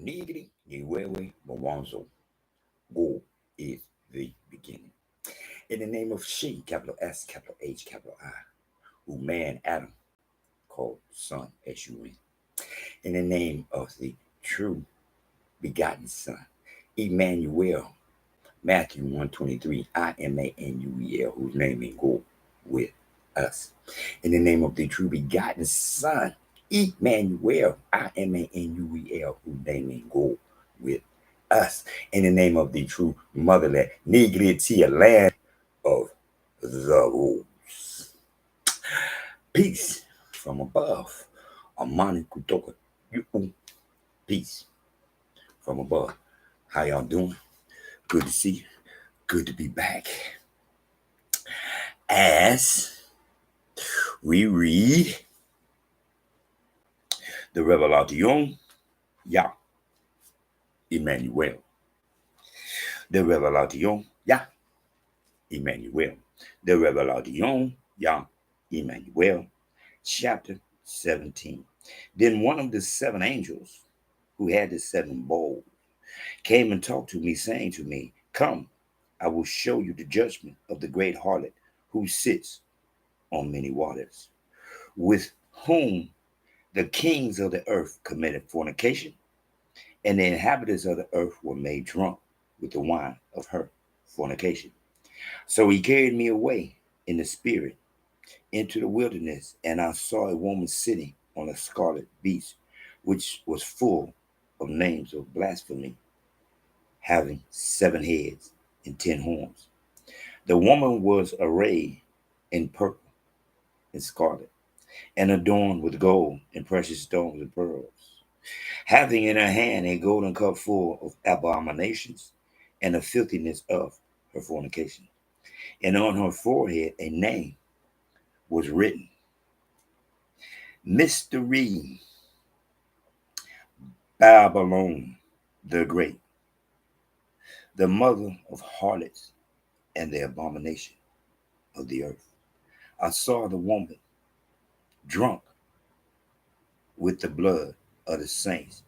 Nigri, ni wewe, Mwanzo. Go is the beginning. In the name of She, capital S, capital H, capital I, who man Adam called Son, S-U-N. In the name of the true begotten Son, Emmanuel, Matthew 1:23, Imanuel, whose name is Go with us. In the name of the true begotten Son, Emmanuel, Imanuel, whose name is Go with us. In the name of the true motherland, Nigritia, land of the rules. Peace from above. Amani kutoka. Peace from above. How y'all doing? Good to see you. Good to be back. As we read the Revalation, Yah, Emmanuel. The Revalation, Yah, Emmanuel. The Revalation, Yah, Emmanuel. Chapter 17. Then one of the seven angels who had the seven bowls came and talked to me, saying to me, Come, I will show you the judgment of the great harlot who sits on many waters, with whom the kings of the earth committed fornication, and the inhabitants of the earth were made drunk with the wine of her fornication. So he carried me away in the spirit into the wilderness, and I saw a woman sitting on a scarlet beast, which was full of names of blasphemy, having 7 heads and 10 horns. The woman was arrayed in purple and scarlet, and adorned with gold and precious stones and pearls, having in her hand a golden cup full of abominations and the filthiness of her fornication. And on her forehead a name was written, Mystery, Babylon the Great, the mother of harlots and the abomination of the earth. I saw the woman drunk with the blood of the saints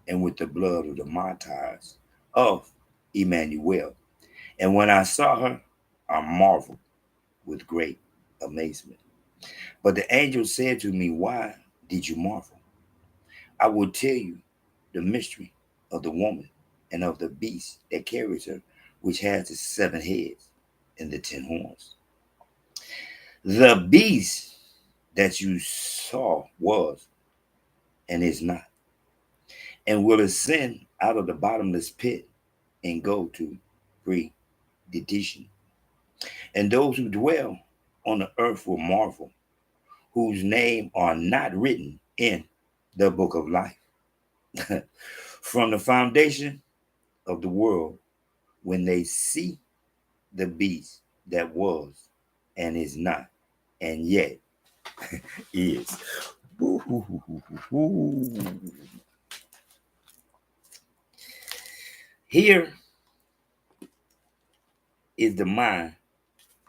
and with the blood of the martyrs of Emmanuel. And when I saw her, I marveled with great amazement. But the angel said to me, Why did you marvel? I will tell you the mystery of the woman and of the beast that carries her, which has the 7 heads and the 10 horns. The beast that you saw was and is not, and will ascend out of the bottomless pit and go to perdition. And those who dwell on the earth will marvel, whose name are not written in the book of life from the foundation of the world, when they see the beast that was and is not and yet is. Here is the mind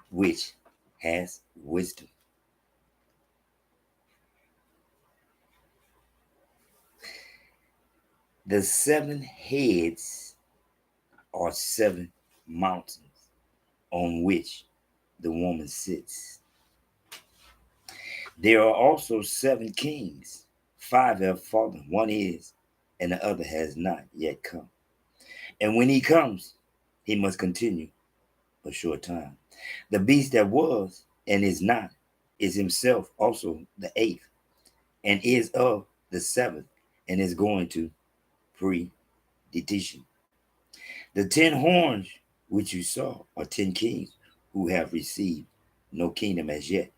which has wisdom. The 7 heads are 7 mountains on which the woman sits. There are also 7 kings. 5 have fallen, 1 is, and the other has not yet come. And when he comes, he must continue a short time. The beast that was and is not is himself also the 8th, and is of the 7th, and is going to perdition. The 10 horns which you saw are 10 kings who have received no kingdom as yet,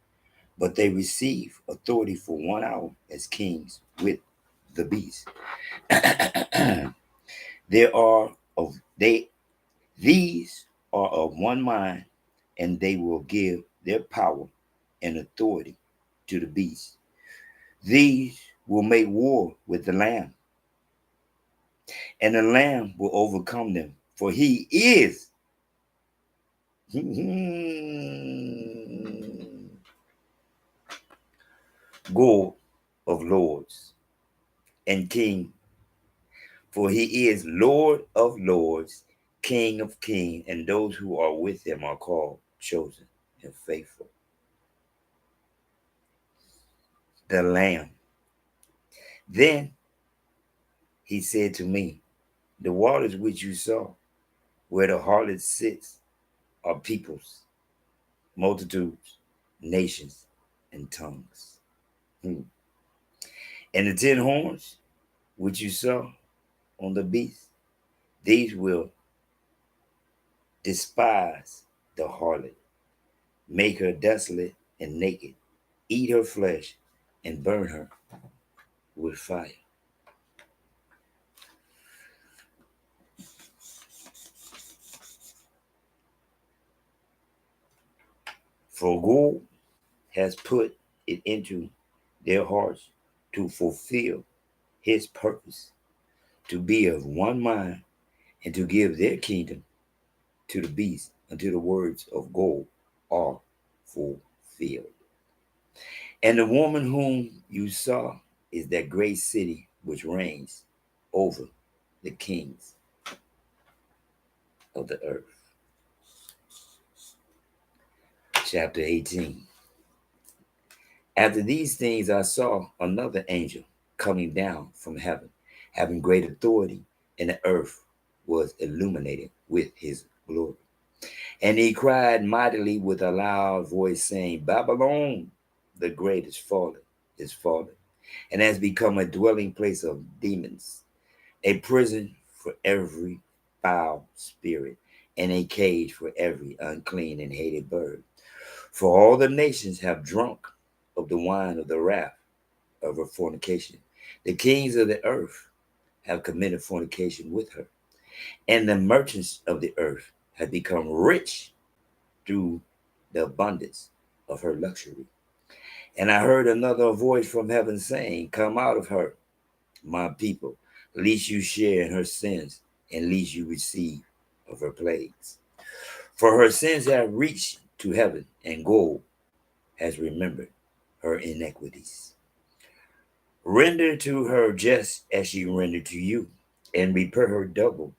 but they receive authority for 1 hour as kings with the beast. These are of one mind, and they will give their power and authority to the beast. These will make war with the Lamb, and the Lamb will overcome them, for he is God of lords and King For he is Lord of lords, King of kings, and those who are with him are called, chosen, and faithful. The Lamb. Then he said to me, the waters which you saw, where the harlot sits, are peoples, multitudes, nations, and tongues. And the 10 horns which you saw on the beast, these will despise the harlot, make her desolate and naked, eat her flesh, and burn her with fire. For God has put it into their hearts to fulfill his purpose, to be of one mind, and to give their kingdom to the beast until the words of God are fulfilled. And the woman whom you saw is that great city which reigns over the kings of the earth. Chapter 18. After these things I saw another angel coming down from heaven, having great authority, and the earth was illuminated with his glory. And he cried mightily with a loud voice, saying, Babylon, the great is fallen, and has become a dwelling place of demons, a prison for every foul spirit, and a cage for every unclean and hated bird. For all the nations have drunk of the wine of the wrath of her fornication. The kings of the earth have committed fornication with her, and the merchants of the earth have become rich through the abundance of her luxury. And I heard another voice from heaven saying, Come out of her, my people, lest you share in her sins, and lest you receive of her plagues. For her sins have reached to heaven, and God has remembered her iniquities. Render to her just as she rendered to you, and repay her double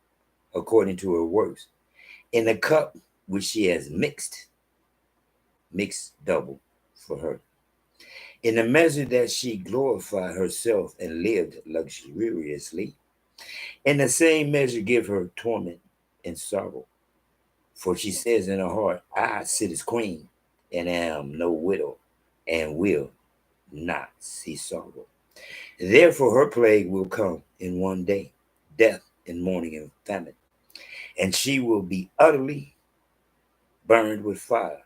according to her works. In the cup which she has mix double for her. In the measure that she glorified herself and lived luxuriously, in the same measure give her torment and sorrow. For she says in her heart, I sit as queen, and am no widow, and will not see sorrow. Therefore her plague will come in one day, death and mourning and famine, and she will be utterly burned with fire.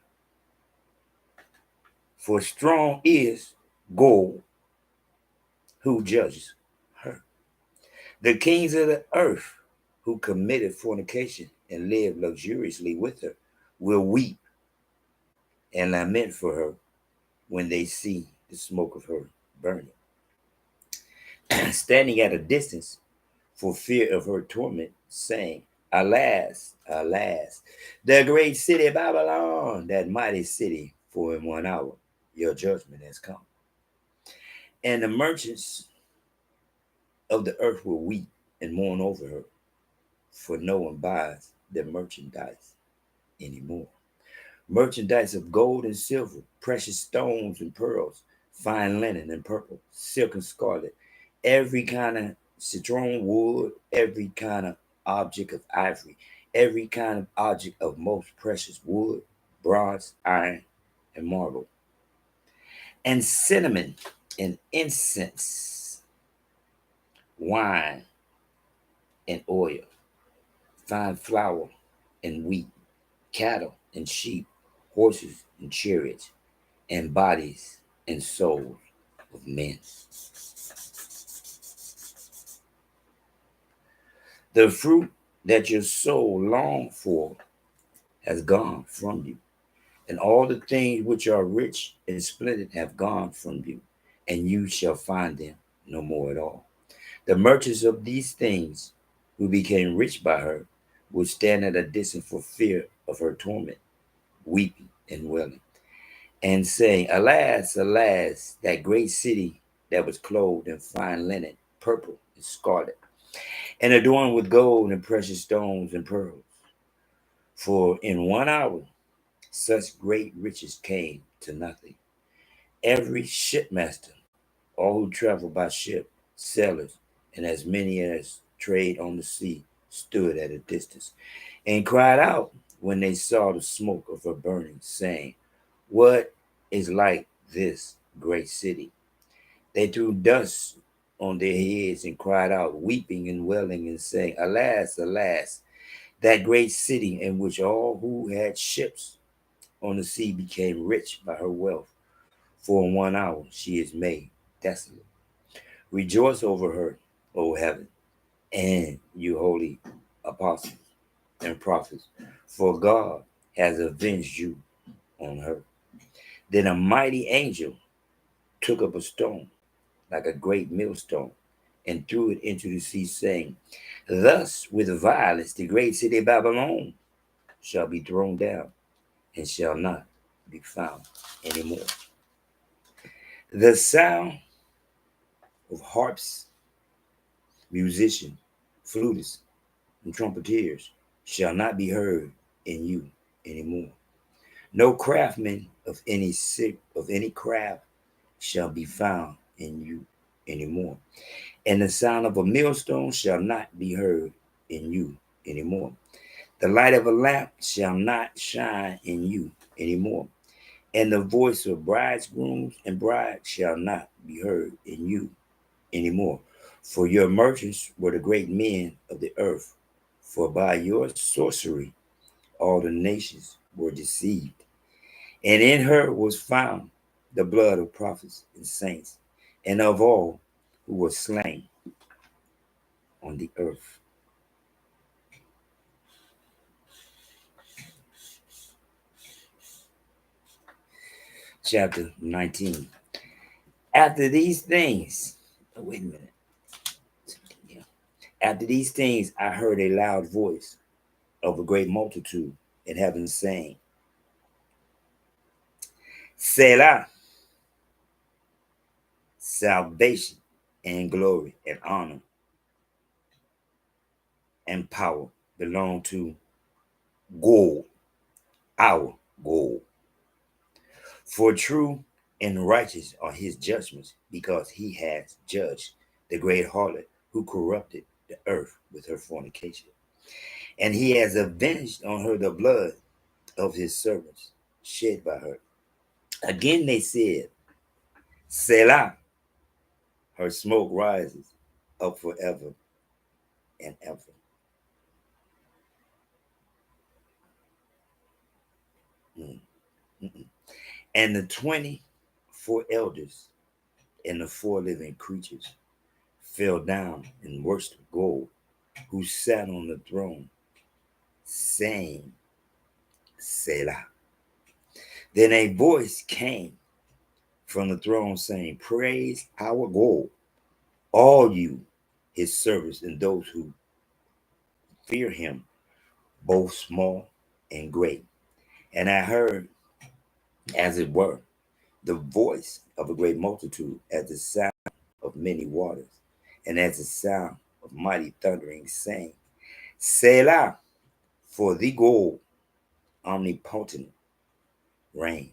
For strong is God who judges her. The kings of the earth who committed fornication and lived luxuriously with her will weep and lament for her when they see the smoke of her burning. Standing at a distance for fear of her torment, saying, Alas, alas, the great city Babylon, that mighty city, for in 1 hour your judgment has come. And the merchants of the earth will weep and mourn over her, for no one buys their merchandise anymore. Merchandise of gold and silver, precious stones and pearls, fine linen and purple, silk and scarlet, every kind of citron wood, every kind of object of ivory, every kind of object of most precious wood, bronze, iron, and marble, and cinnamon and incense, wine and oil, fine flour and wheat, cattle and sheep, horses and chariots, and bodies and souls of men. The fruit that your soul longed for has gone from you, and all the things which are rich and splendid have gone from you, and you shall find them no more at all. The merchants of these things who became rich by her will stand at a distance for fear of her torment, weeping and wailing, and saying, Alas, alas, that great city that was clothed in fine linen, purple and scarlet, and adorned with gold and precious stones and pearls. For in 1 hour such great riches came to nothing. Every shipmaster, all who travel by ship, sailors, and as many as trade on the sea, stood at a distance, and cried out when they saw the smoke of her burning, saying, What is like this great city? They threw dust on their heads and cried out, weeping and wailing, and saying, Alas, alas, that great city in which all who had ships on the sea became rich by her wealth. For in 1 hour she is made desolate. Rejoice over her, O heaven, and you holy apostles and prophets, for God has avenged you on her. Then a mighty angel took up a stone, like a great millstone, and threw it into the sea, saying, Thus with violence the great city Babylon shall be thrown down, and shall not be found anymore. The sound of harps, musicians, flutists, and trumpeters shall not be heard in you anymore. No craftsman of any craft shall be found in you anymore. And the sound of a millstone shall not be heard in you anymore. The light of a lamp shall not shine in you anymore. And the voice of bridegrooms and brides shall not be heard in you anymore. For your merchants were the great men of the earth. For by your sorcery all the nations were deceived. And in her was found the blood of prophets and saints, and of all who were slain on the earth. Chapter 19. After these things, wait a minute. Yeah. After these things, I heard a loud voice of a great multitude in heaven saying, Selah, salvation and glory and honor and power belong to God, our God. For true and righteous are his judgments, because he has judged the great harlot who corrupted the earth with her fornication. And he has avenged on her the blood of his servants shed by her. Again they said, Selah, her smoke rises up forever and ever. Mm, mm, mm. And the 24 elders and the 4 living creatures fell down and worshipped God, who sat on the throne, saying, Selah. Then a voice came from the throne saying, Praise our God, all you, his servants, and those who fear him, both small and great. And I heard, as it were, the voice of a great multitude, as the sound of many waters, and as the sound of mighty thundering, saying, Selah, for the God omnipotent reigns.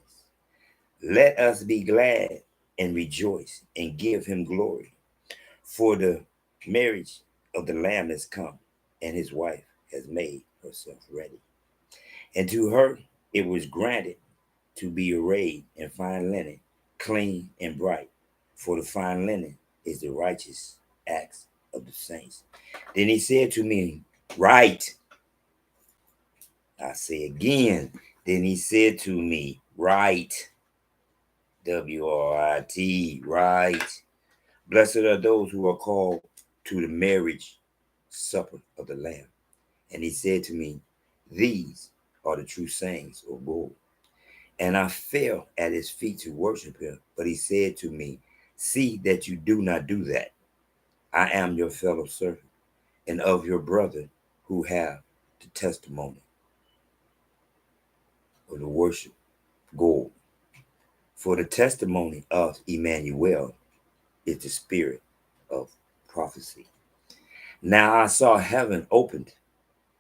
Let us be glad and rejoice and give him glory. For the marriage of the Lamb has come, and his wife has made herself ready. And to her it was granted to be arrayed in fine linen, clean and bright. For the fine linen is the righteous acts of the saints. Then he said to me, Write. I say again. Then he said to me, Write. WRIT, right. Blessed are those who are called to the marriage supper of the Lamb. And he said to me, These are the true sayings of God. And I fell at his feet to worship him. But he said to me, See that you do not do that. I am your fellow servant and of your brother who have the testimony of the worship God. For the testimony of Emmanuel is the spirit of prophecy. Now I saw heaven opened,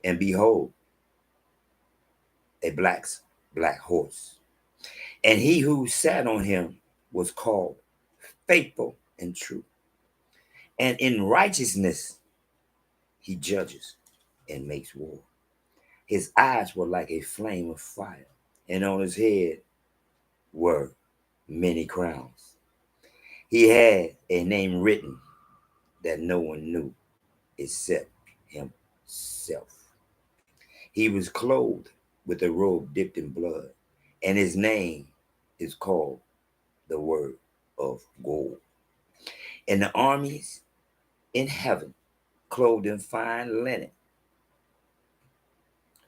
and behold, a black horse. And he who sat on him was called Faithful and True. And in righteousness he judges and makes war. His eyes were like a flame of fire, and on his head were many crowns. He had a name written that no one knew except himself. He was clothed with a robe dipped in blood, and his name is called the Word of God. And the armies in heaven, clothed in fine linen,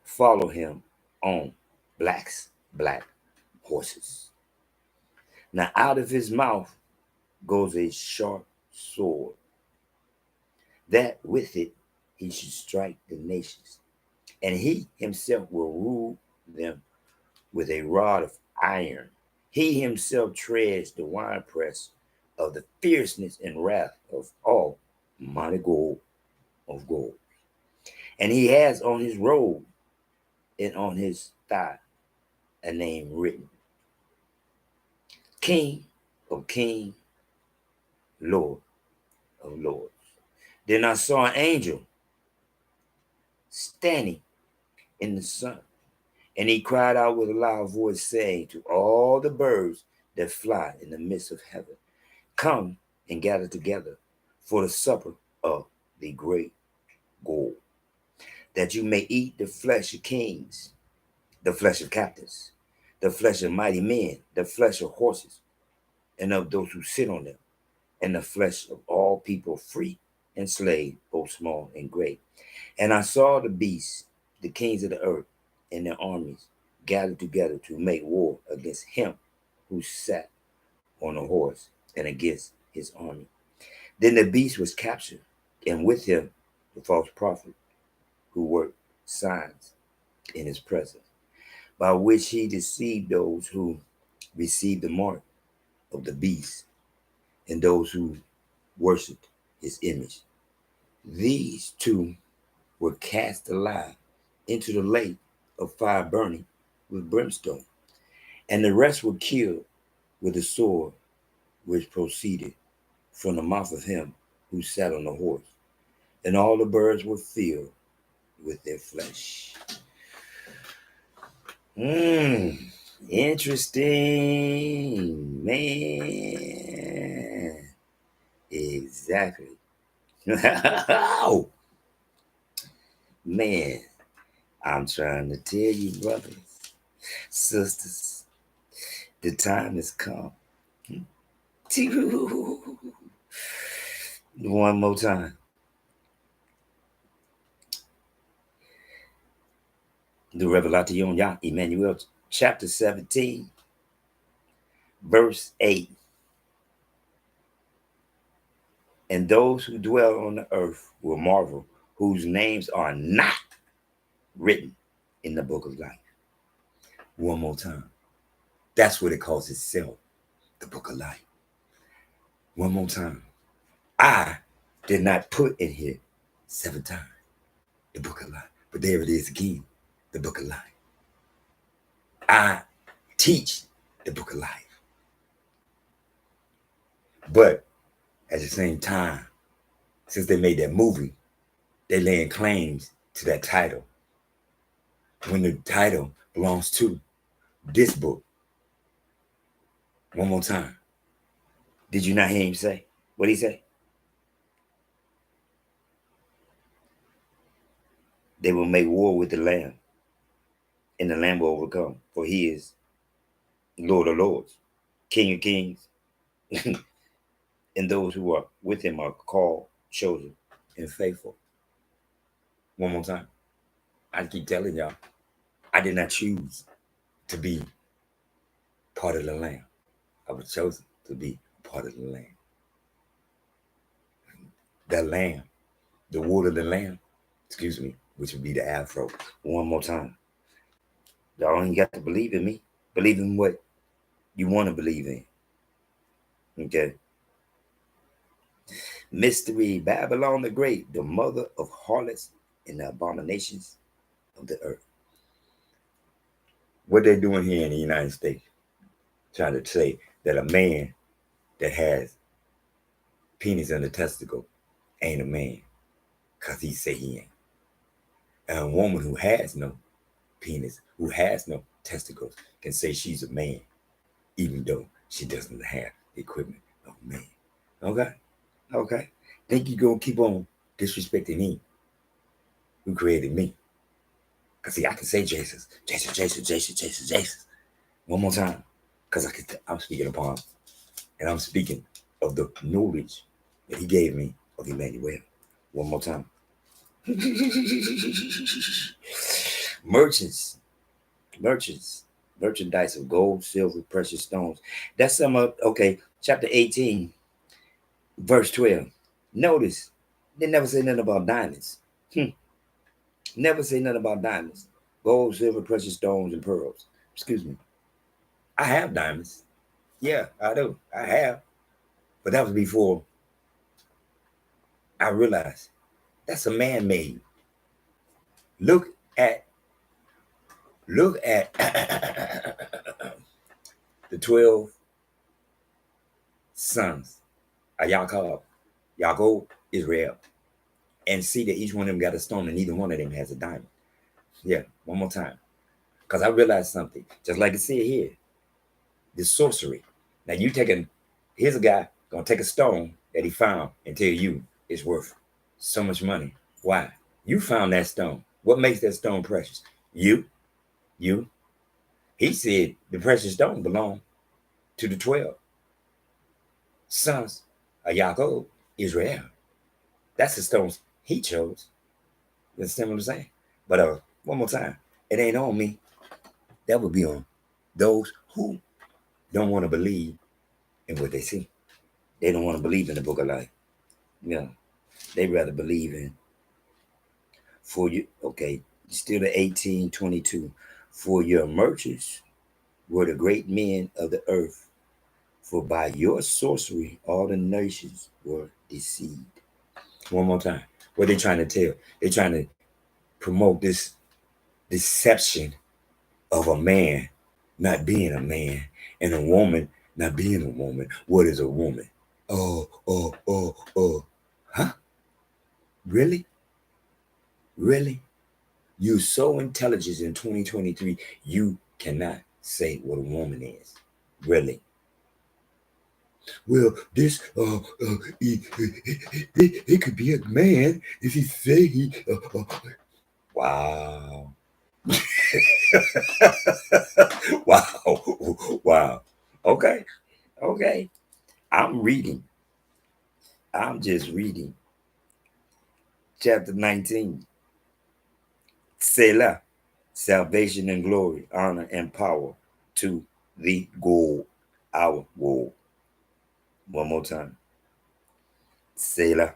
follow him on black horses. Now out of his mouth goes a sharp sword, that with it he should strike the nations, and he himself will rule them with a rod of iron. He himself treads the winepress of the fierceness and wrath of Almighty God of gold. And he has on his robe and on his thigh a name written, King of Kings, Lord of Lords. Then I saw an angel standing in the sun, and he cried out with a loud voice, saying to all the birds that fly in the midst of heaven, come and gather together for the supper of the great God, that you may eat the flesh of kings, the flesh of captains, the flesh of mighty men, the flesh of horses, and of those who sit on them, and the flesh of all people, free and slave, both small and great. And I saw the beasts, the kings of the earth, and their armies gathered together to make war against him who sat on a horse and against his army. Then the beast was captured, and with him the false prophet who worked signs in his presence, by which he deceived those who received the mark of the beast and those who worshipped his image. These two were cast alive into the lake of fire burning with brimstone, and the rest were killed with the sword which proceeded from the mouth of him who sat on the horse, and all the birds were filled with their flesh. Interesting, man. Exactly. Oh, man, I'm trying to tell you, brothers, sisters, the time has come. One more time. The Revelation, Imanuel, chapter 17, verse 8. And those who dwell on the earth will marvel, whose names are not written in the book of life. One more time. That's what it calls itself, the book of life. One more time. I did not put in here 7 times the book of life, but there it is again, the book of life. I teach the book of life. But at the same time, since they made that movie, they laying claims to that title, when the title belongs to this book. One more time. Did you not hear him say? What did he say? They will make war with the Lamb, and the Lamb will overcome, for he is Lord of Lords, King of Kings, and those who are with him are called, chosen, and faithful. One more time. I keep telling y'all, I did not choose to be part of the Lamb. I was chosen to be part of the Lamb. The Lamb, the wool of the Lamb, excuse me, which would be the afro. One more time. Y'all ain't got to believe in me. Believe in what you want to believe in. Okay? Mystery, Babylon the Great, the mother of harlots and the abominations of the earth. What they're doing here in the United States, trying to say that a man that has penis and a testicle ain't a man, because he say he ain't. And a woman who has no penis, who has no testicles, can say she's a man, even though she doesn't have the equipment of a man. Okay? Okay? Think you gonna keep on disrespecting me, who created me? Because see, I can say Jesus, Jesus, Jesus, Jesus, Jesus, Jesus. One more time. Because I'm speaking upon, and I'm speaking of the knowledge that he gave me of Emmanuel. One more time. Merchants, merchandise of gold, silver, precious stones. That's some of, okay, chapter 18, verse 12. Notice, they never say nothing about diamonds. Never say nothing about diamonds. Gold, silver, precious stones, and pearls. Excuse me. I have diamonds. Yeah, I do. I have. But that was before I realized that's a man-made. Look at the 12 sons of Yaakov, Israel, and see that each one of them got a stone and neither one of them has a diamond. Yeah, one more time. Because I realized something. Just like it said here, the sorcery. Now here's a guy gonna take a stone that he found and tell you it's worth so much money. Why? You found that stone. What makes that stone precious? You. He said the precious stone belonged to the 12 sons of Yaakov, Israel. That's the stones he chose. That's what I'm saying. But one more time, it ain't on me. That would be on those who don't want to believe in what they see. They don't want to believe in the book of life. Yeah. They'd rather believe in for you. Okay, still the 1822. For your merchants were the great men of the earth. For by your sorcery, all the nations were deceived. One more time. What they trying to tell? They're trying to promote this deception of a man not being a man and a woman not being a woman. What is a woman? Oh. Huh? Really? Really? You so intelligent in 2023, you cannot say what a woman is. Really? Well, this he could be a man if he say he. Wow. Wow. Okay. I'm reading. I'm just reading. Chapter 19. Selah. Salvation and glory, honor and power to the God, our God. One more time. Selah.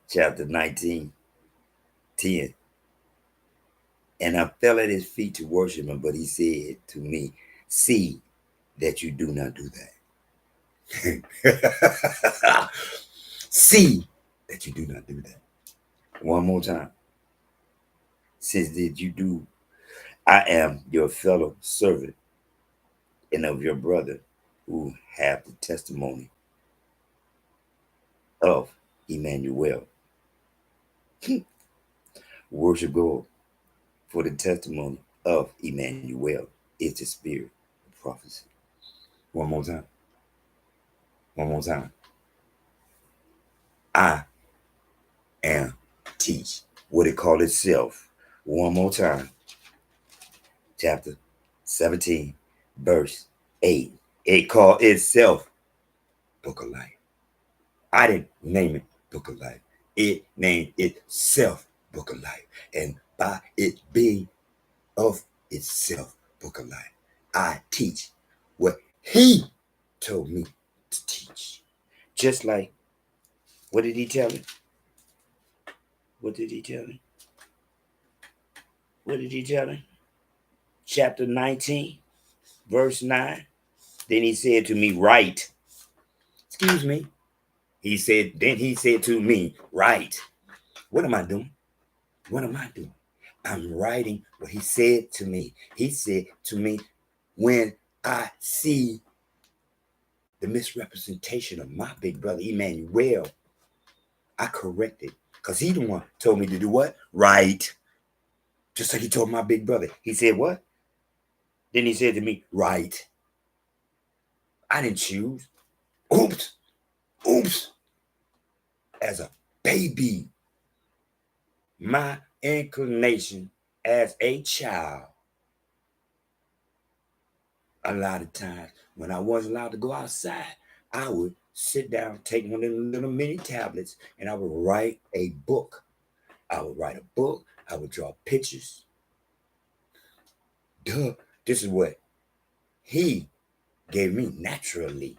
Chapter 19, 10. And I fell at his feet to worship him, but he said to me, see that you do not do that. See that you do not do that. One more time. Since that you do, I am your fellow servant and of your brother who have the testimony of Emmanuel. Worship God, for the testimony of Emmanuel is the spirit of prophecy. One more time. One more time. I am teach what it called itself. One more time. Chapter 17, verse 8. It called itself Book of Life. I didn't name it Book of Life. It named itself Book of Life. And by it being of itself Book of Life, I teach what he told me to teach. Just like, what did he tell me? What did he tell me? What did he tell me? Chapter 19, verse 9. Then he said to me, write. Excuse me. Then he said to me, write. What am I doing? What am I doing? I'm writing what he said to me. He said to me, when I see the misrepresentation of my big brother, Emmanuel, I corrected. Because he the one told me to do what? Write. Just like he told my big brother. He said what? Then he said to me, write. I didn't choose. Oops. Oops. As a baby, my inclination as a child, a lot of times when I wasn't allowed to go outside, I would sit down, take one of the little mini tablets, and I would write a book. I would write a book. I would draw pictures. Duh. This is what he gave me naturally.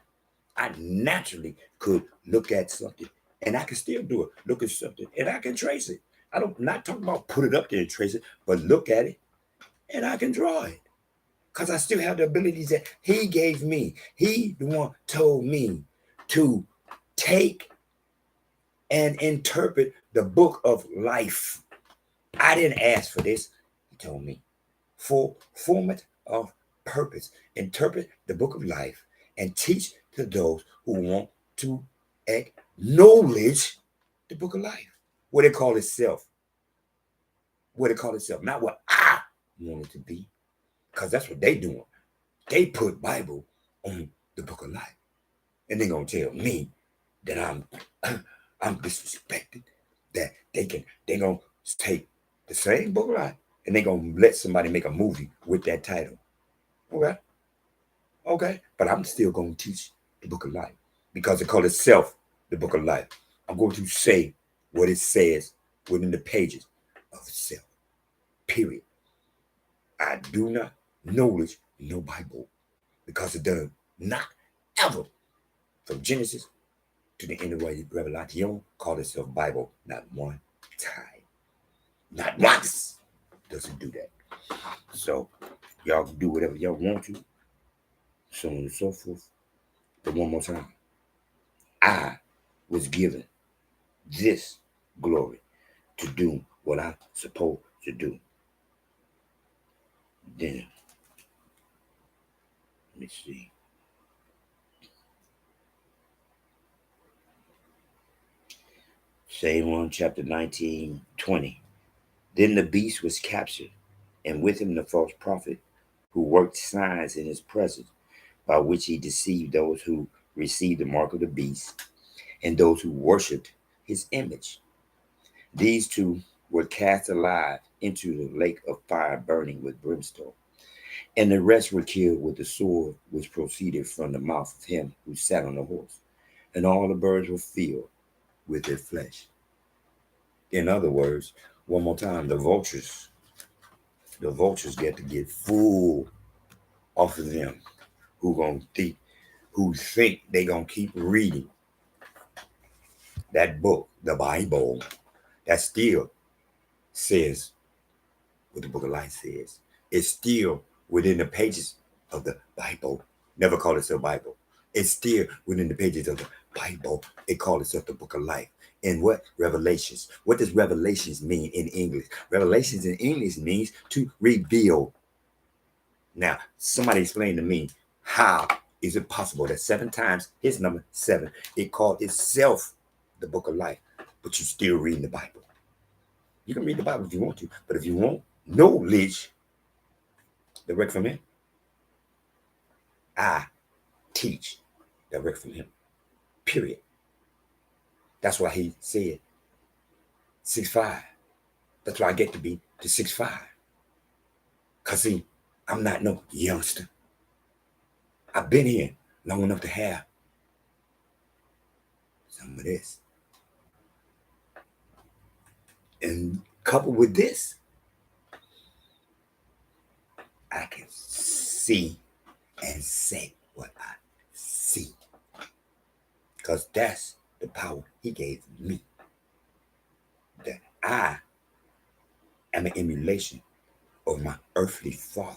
I naturally could look at something, and I can still do it. Look at something, and I can trace it. Not talking about put it up there and trace it, but look at it, and I can draw it. Because I still have the abilities that he gave me. He the one told me to take and interpret the book of life. I didn't ask for this. He told me. For format of purpose. Interpret the book of life and teach to those who want to acknowledge the book of life. What they call itself. What they call itself. Not what I want it to be. Because that's what they doing. They put Bible on the book of life. And they're going to tell me that I'm disrespected. That they're going to take the same book of life and they're going to let somebody make a movie with that title. Okay. But I'm still going to teach the book of life because it calls itself the book of life. I'm going to say what it says within the pages of itself. Period. I do not knowledge no Bible because it does not ever, from Genesis to the end of Revelation, call itself Bible not one time. Not once does it do that. So y'all can do whatever y'all want to, so on and so forth. But one more time, I was given this glory to do what I'm supposed to do. Then, let me see. Same one, chapter 19, 20. Then the beast was captured, and with him the false prophet who worked signs in his presence, by which he deceived those who received the mark of the beast and those who worshipped his image. These two were cast alive into the lake of fire burning with brimstone, and the rest were killed with the sword which proceeded from the mouth of him who sat on the horse, and all the birds were filled with their flesh. In other words, one more time, the vultures get to get full off of them who think they gonna keep reading that book, the Bible, that still says what the book of life says. It's still within the pages of the Bible. Never call itself Bible. It's still within the pages of the Bible. It calls itself the book of life. And what? Revelations. What does revelations mean in English? Revelations in English means to reveal. Now, somebody explain to me, how is it possible that 7 times his number 7, it called itself the book of life, but you still reading the Bible? You can read the Bible if you want to, but if you want knowledge direct from him, I teach direct from him. Period. That's why he said 6'5". That's why I get to be the 6'5". Cause see, I'm not no youngster. I've been here long enough to have some of this. And coupled with this, I can see and say what I see. Because that's the power he gave me. That I am an emulation of my earthly father.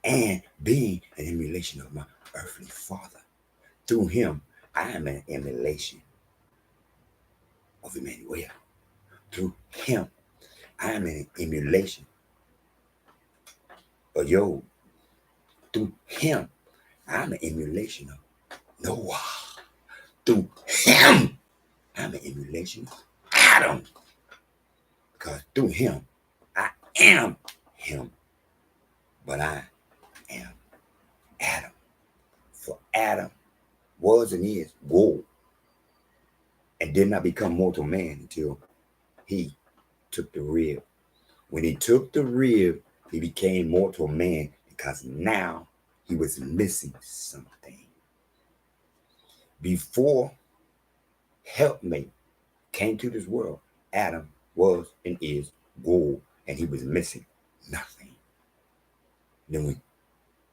And being an emulation of my earthly father. Through him, I am an emulation of Emmanuel. Through him, I am an emulation of Job. Through him, I'm an emulation of Noah. Through him, I'm an emulation of Adam. Because through him, I am him. But I am Adam. For Adam was and is gold, and did not become mortal man until he took the rib. When he took the rib, he became mortal man because now he was missing something. Before helpmate came to this world, Adam was and is gold, and he was missing nothing. Then when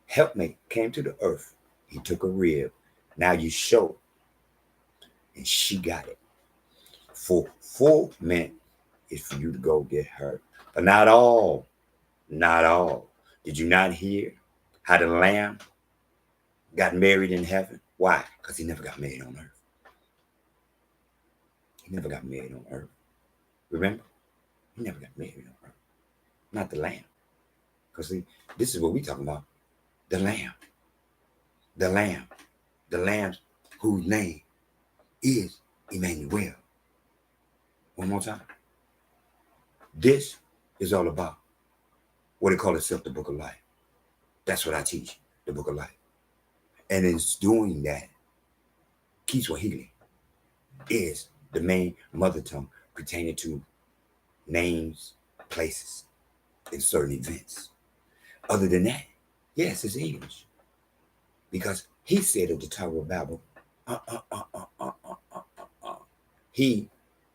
helpmate came to the earth, he took a rib. Now you show, and she got it. Full meant is for you to go get her, but not all. Not all. Did you not hear how the Lamb got married in heaven? Why? Because he never got married on earth. He never got married on earth. Remember? He never got married on earth. Not the Lamb. Because see, this is what we're talking about. The Lamb. The Lamb. The Lamb whose name is Emmanuel. One more time. This is all about what they call itself the book of life. That's what I teach, the book of life. And it's doing that, Kiswahili is the main mother tongue pertaining to names, places, and certain events. Other than that, yes, it's English. Because he said at the Tower of Babel, he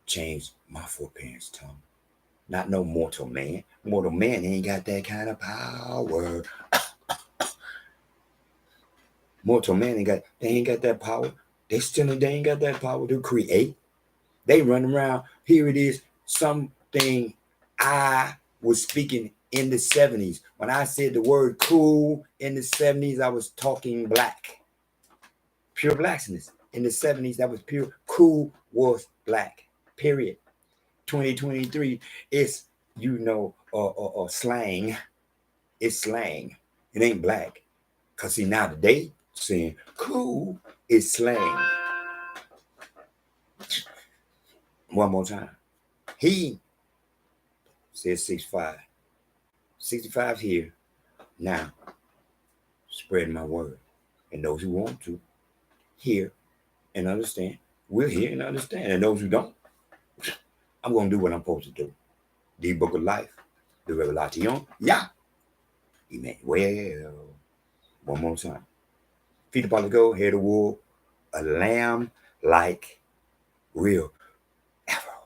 changed my foreparents' tongue. Not no mortal man. Mortal man ain't got that kind of power. Mortal man they ain't got that power. They ain't got that power to create. They run around. Here it is, something I was speaking in the 70s. When I said the word cool in the 70s, I was talking black. Pure blacksmith. In the 70s, that was pure. Cool was black. Period. 2023, it's, slang. It's slang. It ain't black. Because see, now today, saying cool is slang. One more time. He says 6'5". 65 here. Now, spreading my word. And those who want to hear and understand will hear and understand. And those who don't, I'm going to do what I'm supposed to do. The book of life, the Revalation, yeah. Emmanuel. One more time. Feet upon the go, head of wool, a lamb like real arrow.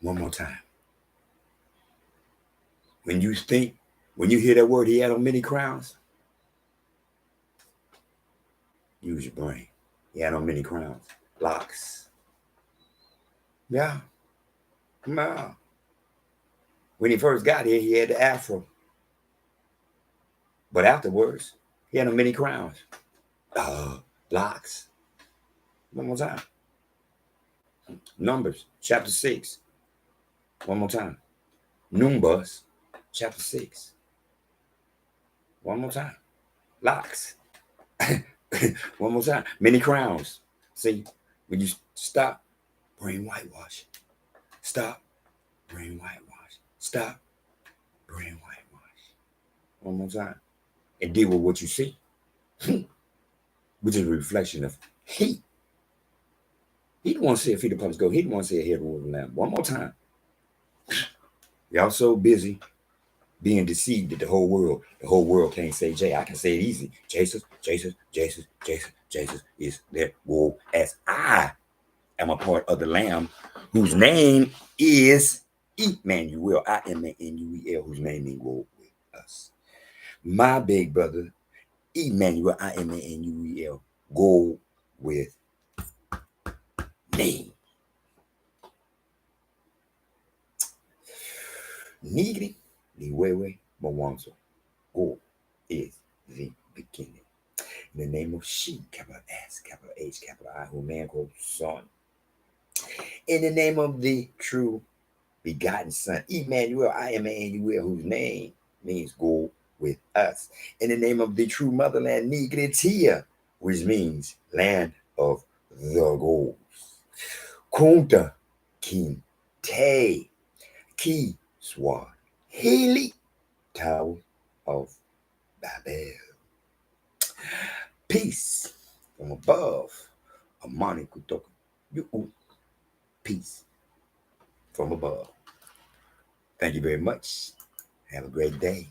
One more time. When you hear that word, he had on many crowns, use your brain. He had on many crowns, locks. Yeah. Wow. When he first got here, he had the afro. But afterwards, he had on many crowns, locks. One more time. Numbers, chapter 6. One more time. Numbers, chapter 6. One more time. Locks. One more time. Many crowns. See, when you stop, brain whitewash. Stop, brain whitewash. Stop, brain whitewash. One more time. And deal with what you see, which is a reflection of he. He don't want to see a feet of puppets go. He don't want to see a head of the lamb. One more time. Y'all so busy being deceived that the whole world can't say J. I can say it easy. Jesus is there. Whoa, as I am a part of the Lamb, whose name is Emmanuel. I am Emmanuel, whose name is GodWitUs. My big brother, Emmanuel, I am Emmanuel. Go with me. Nigri, ni wewe, mwanzo. Go is the beginning. In the name of she, capital S, capital H, capital I, who man called son. In the name of the true begotten Son, Emmanuel, I am Emmanuel, whose name means go with us. In the name of the true motherland, Nigritia, which means land of the goals. Kunta Kinte Ki Swahili, Tower of Babel. Peace from above. Amani kutoka juu. Peace from above. Thank you very much. Have a great day.